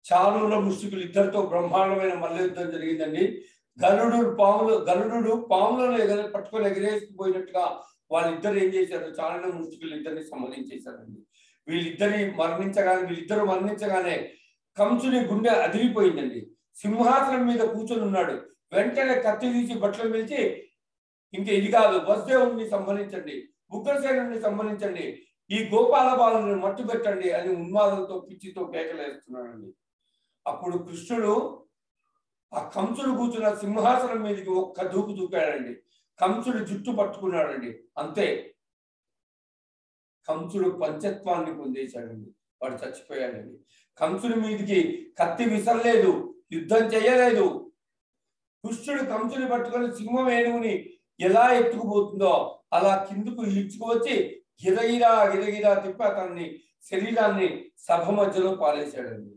చాణూర ముష్టికులు ఇద్దరితో బ్రహ్మాండమైన మల్ల యుద్ధం జరిగిందండి. గరుడు పాములను పట్టుకొని ఎగిరేసిపోయినట్టుగా వాళ్ళిద్దరు ఏం చేశారు, చాణూర ముష్టికులు ఇద్దరిని సంహరించేశారండి. వీళ్ళిద్దరు మరణించగానే కంసుని గుండె అదిరిపోయిందండి. సింహాసనం మీద కూర్చొని ఉన్నాడు. వెంటనే కత్తి తీసి బట్టలు పిలిచి, ఇంక ఇది కాదు, వసుదేవుని సంహరించండి, ఉగ్రసేనుని సంహరించండి, ఈ గోపాల బాలను మట్టు పెట్టండి అని ఉన్మాదంతో పిచ్చితో కేకలేస్తున్నాడండి. అప్పుడు కృష్ణుడు ఆ కంసుడు కూర్చున్న సింహాసనం మీదకి ఒక్క దూకు దూకాడండి. కంసుడు జుట్టు పట్టుకున్నాడండి. అంతే, కంసుడు పంచత్వాన్ని పొందేశాడండి. వాడు చచ్చిపోయాడండి. కంసుడి మీదకి కత్తి విసరలేదు, యుద్ధం చేయలేదు. కృష్ణుడు కంసుని పట్టుకొని సింహం ఏనుగుని ఎలా ఎత్తుకుపోతుందో అలా కిందకు ఈడ్చుకువచ్చి గిరగిరా తిప్పి అతన్ని శరీరాన్ని సభ మధ్యలో పారేశాడండి.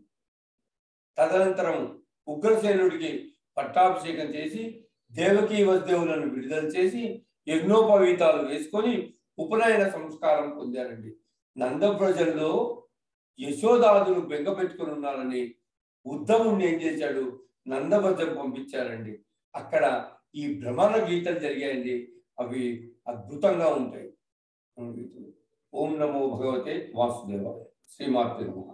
తదనంతరం ఉగ్రసేనుడికి పట్టాభిషేకం చేసి దేవకీ వసుదేవులను విడుదల చేసి యజ్ఞోపవీతాలు వేసుకొని ఉపనయన సంస్కారం పొందారండి. నంద ప్రజల్లో యశోదాదులు బెంగ పెట్టుకుని ఉన్నారని ఉద్ధవుణ్ణి ఏం చేశాడు, నందభద్రం పంపించారండి. అక్కడ ఈ భ్రమణ గీతలు జరిగాయండి. అవి అద్భుతంగా ఉంటాయి. ఓం నమో భగవతే వాసుదేవాయ. శ్రీమాతే నమః.